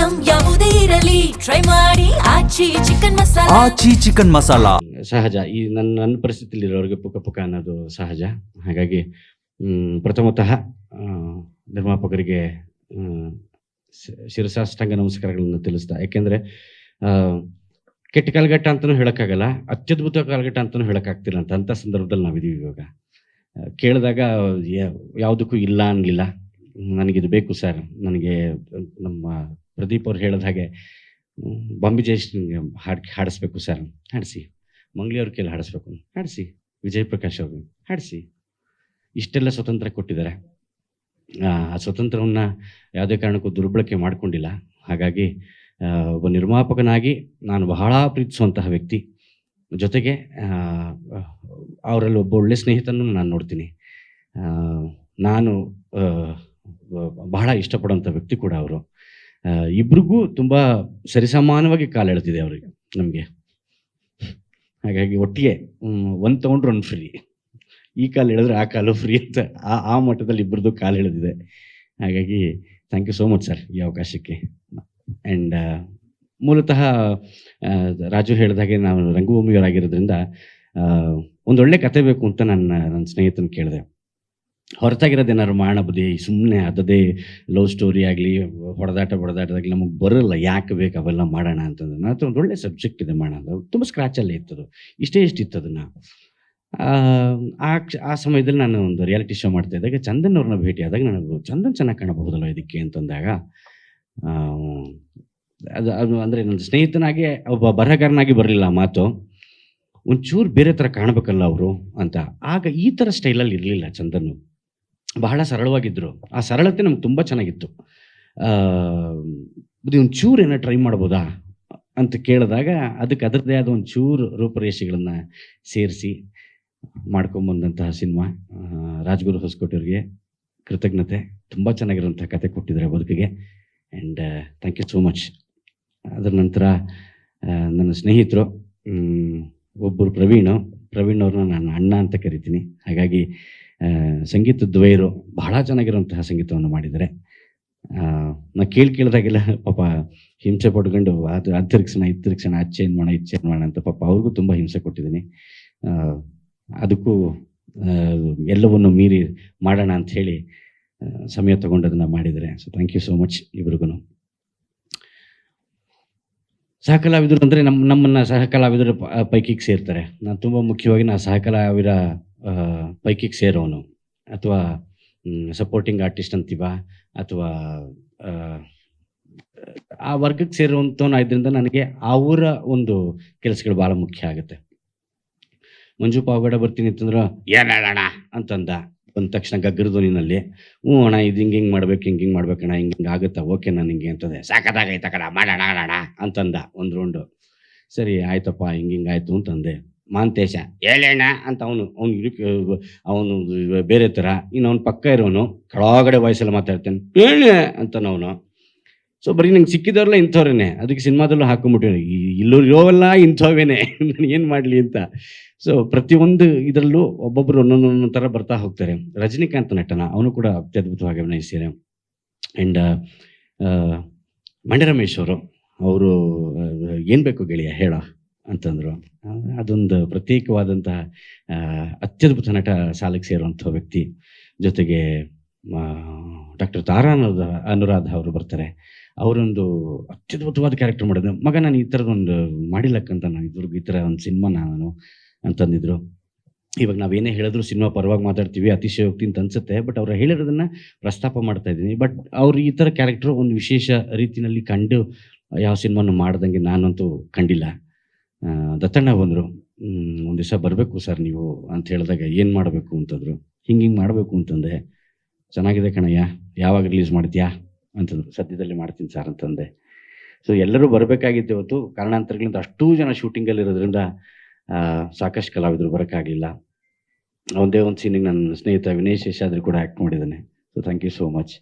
Item ಯಾವುದೇ ಇರಲಿ try ಮಾಡಿ ಆಚಿ ಚಿಕನ್ ಮಸಾಲಾ. ಸಹಜ, ಈ ನನ್ನ ಪರಿಸ್ಥಿತಿಲಿರೋರಿಗೆ ಪುಕ ಪುಕ ಅನ್ನೋದು ಸಹಜ. ಹಾಗಾಗಿ ಪ್ರಥಮತಃ ನಿರ್ಮಾಪಕರಿಗೆ ಶಿರಸಾಷ್ಟಾಂಗ ನಮಸ್ಕಾರಗಳನ್ನು ತಿಳಿಸ್ತಾ, ಯಾಕೆಂದರೆ ಕೆಟ್ಟ ಕಾಲಘಟ್ಟ ಅಂತಲೂ ಹೇಳೋಕ್ಕಾಗಲ್ಲ, ಅತ್ಯದ್ಭುತ ಕಾಲಘಟ್ಟ ಅಂತಲೂ ಹೇಳೋಕ್ಕಾಗ್ತಿಲ್ಲ ಅಂಥ ಸಂದರ್ಭದಲ್ಲಿ ನಾವಿದ್ದೀವಿ. ಇವಾಗ ಕೇಳಿದಾಗ ಯಾವುದಕ್ಕೂ ಇಲ್ಲ ಅನ್ನಲಿಲ್ಲ. ನನಗಿದು ಬೇಕು ಸರ್, ನನಗೆ ನಮ್ಮ ಪ್ರದೀಪ್ ಅವ್ರು ಹೇಳಿದ ಹಾಗೆ ಬಾಂಬೆ ಜಯಶ್ರೀಗೆ ಹಾಡಿಸ್ಬೇಕು ಸರ್, ಹಾಡಿಸಿ. ಮಂಗ್ಳಿಯವ್ರ ಕೈಲಿ ಹಾಡಿಸ್ಬೇಕು, ಹಾಡಿಸಿ. ವಿಜಯ್ ಪ್ರಕಾಶ್ ಅವರು ಹಾಡಿಸಿ. ಇಷ್ಟೆಲ್ಲ ಸ್ವತಂತ್ರ ಕೊಟ್ಟಿದ್ದಾರೆ. ಆ ಸ್ವತಂತ್ರವನ್ನು ಯಾವುದೇ ಕಾರಣಕ್ಕೂ ದುರ್ಬಳಕೆ ಮಾಡಿಕೊಂಡಿಲ್ಲ. ಹಾಗಾಗಿ ಒಬ್ಬ ನಿರ್ಮಾಪಕನಾಗಿ ನಾನು ಬಹಳ ಪ್ರೀತಿಸುವಂತಹ ವ್ಯಕ್ತಿ, ಜೊತೆಗೆ ಅವರಲ್ಲಿ ಒಬ್ಬ ಒಳ್ಳೆ ಸ್ನೇಹಿತನೂ ನಾನು ನೋಡ್ತೀನಿ. ನಾನು ಬಹಳ ಇಷ್ಟಪಡುವಂಥ ವ್ಯಕ್ತಿ ಕೂಡ ಅವರು. ಇಬ್ರಿಗೂ ತುಂಬ ಸರಿಸಮಾನವಾಗಿ ಕಾಲು ಎಳೆದಿದೆ ಅವರಿಗೆ, ನಮಗೆ. ಹಾಗಾಗಿ ಒಟ್ಟಿಗೆ ಒಂದು ತೊಗೊಂಡ್ರೆ ಒಂದು ಫ್ರೀ, ಈ ಕಾಲು ಎಳೆದ್ರೆ ಆ ಕಾಲು ಫ್ರೀ ಅಂತ ಆ ಮಟ್ಟದಲ್ಲಿ ಇಬ್ಬರದು ಕಾಲು ಎಳೆದಿದೆ. ಹಾಗಾಗಿ thank you so much sir ಈ ಅವಕಾಶಕ್ಕೆ. ಆ್ಯಂಡ್ ಮೂಲತಃ ರಾಜು ಹೇಳಿದಾಗೆ ನಾವು ರಂಗಭೂಮಿಯವರಾಗಿರೋದ್ರಿಂದ ಒಂದೊಳ್ಳೆ ಕತೆ ಬೇಕು ಅಂತ ನನ್ನ ಸ್ನೇಹಿತನ ಕೇಳಿದೆ. ಹೊರತಾಗಿರೋದೇನಾದ್ರು ಮಾಡೋಣ ಬುದ್ಧಿ, ಸುಮ್ಮನೆ ಅದದೇ ಲವ್ ಸ್ಟೋರಿ ಆಗಲಿ ಹೊಡೆದಾಟದಾಗಲಿ ನಮಗೆ ಬರೋಲ್ಲ, ಯಾಕೆ ಬೇಕು ಅವೆಲ್ಲ ಮಾಡೋಣ ಅಂತಂದ್ರೆ. ನನ್ನ ಹತ್ರ ಒಂದು ಒಳ್ಳೆ ಸಬ್ಜೆಕ್ಟ್ ಇದೆ ಮಾಡೋದು, ತುಂಬ ಸ್ಕ್ರ್ಯಾಚಲ್ಲೇ ಇತ್ತದು, ಇಷ್ಟಿತ್ತು ಅದನ್ನು. ಆ ಸಮಯದಲ್ಲಿ ನಾನು ಒಂದು ರಿಯಾಲಿಟಿ ಶೋ ಮಾಡ್ತಾ ಇದ್ದಾಗ ಚಂದನ್ ಅವ್ರನ್ನ ಭೇಟಿ ಆದಾಗ ನನಗೆ ಚಂದನ್ ಚೆನ್ನಾಗಿ ಕಾಣಬಹುದಲ್ಲ ಇದಕ್ಕೆ ಅಂತಂದಾಗ, ಅದು ಅಂದರೆ ನನ್ನ ಸ್ನೇಹಿತನಾಗಿ ಒಬ್ಬ ಬರಹಗಾರನಾಗಿ ಬರಲಿಲ್ಲ ಮಾತು, ಒಂಚೂರು ಬೇರೆ ಥರ ಕಾಣಬೇಕಲ್ಲ ಅವರು ಅಂತ. ಆಗ ಈ ಥರ ಸ್ಟೈಲಲ್ಲಿ ಇರಲಿಲ್ಲ ಚಂದನ್ನು, ಬಹಳ ಸರಳವಾಗಿದ್ದರು. ಆ ಸರಳತೆ ನಮ್ಗೆ ತುಂಬ ಚೆನ್ನಾಗಿತ್ತು. ಒಂಚೂರು ಏನೋ ಟ್ರೈ ಮಾಡ್ಬೋದಾ ಅಂತ ಕೇಳಿದಾಗ ಅದಕ್ಕೆ ಅದರದ್ದೇ ಆದ ಒಂಚೂರು ರೂಪರೇಷೆಗಳನ್ನು ಸೇರಿಸಿ ಮಾಡ್ಕೊಂಬಂದಂತಹ ಸಿನಿಮಾ. ರಾಜ್ಗುರು ಹೊಸಕೋಟೆಯವ್ರಿಗೆ ಕೃತಜ್ಞತೆ, ತುಂಬ ಚೆನ್ನಾಗಿರುವಂಥ ಕತೆ ಕೊಟ್ಟಿದ್ದಾರೆ ಬದುಕಿಗೆ. And thank you so much. ಅದರ ನಂತರ ನನ್ನ ಸ್ನೇಹಿತರು ಒಬ್ಬರು ಪ್ರವೀಣ್ ಅವ್ರನ್ನ ನಾನು ಅಣ್ಣ ಅಂತ ಕರಿತೀನಿ. ಹಾಗಾಗಿ ಸಂಗೀತ ದ್ವಯರು ಬಹಳ ಚೆನ್ನಾಗಿರುವಂತಹ ಸಂಗೀತವನ್ನು ಮಾಡಿದ್ದಾರೆ. ನಾ ಕೇಳಿದಾಗೆಲ್ಲ ಪಾಪ ಹಿಂಸೆ ಪಡ್ಕೊಂಡು ಅದು ತಿರುಗಿಸೋಣ ಅದು ಚೇಂಜ್ ಮಾಡೋಣ ಅಂತ ಪಾಪ ಅವ್ರಿಗೂ ತುಂಬ ಹಿಂಸೆ ಕೊಟ್ಟಿದ್ದೀನಿ. ಅದಕ್ಕೂ ಎಲ್ಲವನ್ನು ಮೀರಿ ಮಾಡೋಣ ಅಂಥೇಳಿ ಸಮಯ ತಗೊಂಡದನ್ನು ಮಾಡಿದ್ದಾರೆ. So thank you so much ಇಬ್ರಿಗೂ. ಸಹಕಲಾವಿದರು ಅಂದರೆ ನಮ್ಮನ್ನು ಸಹಕಲಾವಿದರ ಪೈಕಿಗೆ ಸೇರ್ತಾರೆ. ನಾನು ತುಂಬ ಮುಖ್ಯವಾಗಿ ಸಹಕಲಾವಿದರ ಪೈಕಿಗೆ ಸೇರೋನು, ಅಥವಾ ಸಪೋರ್ಟಿಂಗ್ ಆರ್ಟಿಸ್ಟ್ ಅಂತೀವ, ಅಥವಾ ಆ ವರ್ಗಕ್ಕೆ ಸೇರುವಂಥವನು ಇದರಿಂದ ನನಗೆ ಅವರ ಒಂದು ಕೆಲಸಗಳು ಭಾಳ ಮುಖ್ಯ ಆಗುತ್ತೆ. ಮಂಜು ಪಾವಗಡ ಬರ್ತೀನಿ ಅಂತಂದ್ರೆ ಏನು ಹೇಳೋಣ ಅಂತಂದ ಬಂದ ತಕ್ಷಣ ಗಗ್ಗರ ಧ್ವನಿನಲ್ಲಿ, ಹ್ಞೂ ಅಣ್ಣ ಇದು ಹಿಂಗೆ ಮಾಡ್ಬೇಕು ಮಾಡ್ಬೇಕಣ್ಣ, ಹಿಂಗೆ ಆಗುತ್ತಾ, ಓಕೆ ನಾನು ಹಿಂಗೆ ಅಂತಂದೆ. ಸಾಕತ್ತಾಗೈತ ಕಣ ಮಾಡೋಣ ಅಂತಂದ ಒಂದು ರೌಂಡು. ಸರಿ ಆಯ್ತಪ್ಪ ಹಿಂಗಾಯ್ತು ಅಂತಂದೆ. ಮಾಂತೇಶ ಹೇಳೋಣ ಅಂತ ಅವನು ಬೇರೆ ಥರ, ಇನ್ನು ಅವ್ನ ಪಕ್ಕ ಇರೋನು ಕೆಳಗಡೆ ವಾಯ್ಸಲ್ಲಿ ಮಾತಾಡ್ತಾನೆ, ಹೇಳ ಅಂತನವನು. ಸೊ ಬರೀ ನಂಗೆ ಸಿಕ್ಕಿದವ್ರಲ್ಲ ಇಂಥವ್ರೇನೆ, ಅದಕ್ಕೆ ಸಿನಿಮಾದಲ್ಲೂ ಹಾಕೊಂಡ್ಬಿಟ್ಟಿವಿ, ಇಲ್ಲೂ ಇರೋವೆಲ್ಲ ಇಂಥವೇನೆ, ನಾನು ಏನು ಮಾಡಲಿ ಅಂತ. ಸೊ ಪ್ರತಿಯೊಂದು ಇದರಲ್ಲೂ ಒಬ್ಬೊಬ್ಬರು ಒಂದೊಂದೊಂದು ಥರ ಬರ್ತಾ ಹೋಗ್ತಾರೆ. ರಜನಿಕಾಂತ್ ನಟನ, ಅವನು ಕೂಡ ಅತ್ಯದ್ಭುತವಾಗಿ ಅಭಿನಯಿಸಿದ್ದಾರೆ. ಆ್ಯಂಡ್ ಮಂಡ್ಯ ರಮೇಶ್ ಅವರು ಏನು ಬೇಕು ಗೆಳೆಯ ಹೇಳ ಅಂತಂದರು. ಅದೊಂದು ಪ್ರತ್ಯೇಕವಾದಂತಹ ಅತ್ಯದ್ಭುತ ನಟ ಸಾಲಿಗೆ ಸೇರುವಂಥ ವ್ಯಕ್ತಿ. ಜೊತೆಗೆ ಡಾಕ್ಟರ್ ತಾರಾ ಅನುರಾಧ ಅವರು ಬರ್ತಾರೆ. ಅವರೊಂದು ಅತ್ಯದ್ಭುತವಾದ ಕ್ಯಾರೆಕ್ಟರ್ ಮಾಡಿದ್ರು. ಮಗ ನಾನು ಈ ಥರದೊಂದು ಮಾಡಿಲ್ಲಕ್ಕಂತ ನಾನು ಇದ್ರಿಗೂ ಈ ಥರ ಒಂದು ಸಿನಿಮಾ ನಾನು ಅಂತಂದಿದ್ರು. ಇವಾಗ ನಾವೇನೇ ಹೇಳಿದ್ರು ಸಿನಿಮಾ ಪರವಾಗಿ ಮಾತಾಡ್ತೀವಿ, ಅತಿಶಯೋಕ್ತಿ ಅಂತ ಅನ್ಸುತ್ತೆ, ಬಟ್ ಅವ್ರು ಹೇಳಿರೋದನ್ನು ಪ್ರಸ್ತಾಪ ಮಾಡ್ತಾ ಇದ್ದೀನಿ. ಬಟ್ ಅವ್ರು ಈ ಥರ ಕ್ಯಾರೆಕ್ಟರ್ ಒಂದು ವಿಶೇಷ ರೀತಿಯಲ್ಲಿ ಕಂಡು ಯಾವ ಸಿನಿಮಾನು ಮಾಡ್ದಂಗೆ ನಾನಂತೂ ಕಂಡಿಲ್ಲ. ದತ್ತಣ್ಣ ಬಂದರು, ಒಂದು ದಿವಸ ಬರಬೇಕು ಸರ್ ನೀವು ಅಂತ ಹೇಳಿದಾಗ ಏನು ಮಾಡಬೇಕು ಅಂತಂದರು. ಹಿಂಗೆ ಮಾಡಬೇಕು ಅಂತಂದೆ. ಚೆನ್ನಾಗಿದೆ ಕಣಯ್ಯ, ಯಾವಾಗ ರಿಲೀಸ್ ಮಾಡ್ತೀಯಾ ಅಂತಂದರು. ಸದ್ಯದಲ್ಲಿ ಮಾಡ್ತೀನಿ ಸರ್ ಅಂತಂದೆ. ಸೊ ಎಲ್ಲರೂ ಬರಬೇಕಾಗಿತ್ತು. ಇವತ್ತು ಕಾರಣಾಂತರಗಳಿಂದ ಅಷ್ಟೂ ಜನ ಶೂಟಿಂಗಲ್ಲಿ ಇರೋದ್ರಿಂದ ಸಾಕಷ್ಟು ಕಲಾವಿದರು ಬರೋಕ್ಕಾಗಲಿಲ್ಲ. ಒಂದೇ ಒಂದು ಸೀನಿಗೆ ನನ್ನ ಸ್ನೇಹಿತ ವಿನಯ್ ಶೇಷಾದ್ರಿ ಕೂಡ ಆ್ಯಕ್ಟ್ ಮಾಡಿದ್ದಾನೆ. So thank you so much.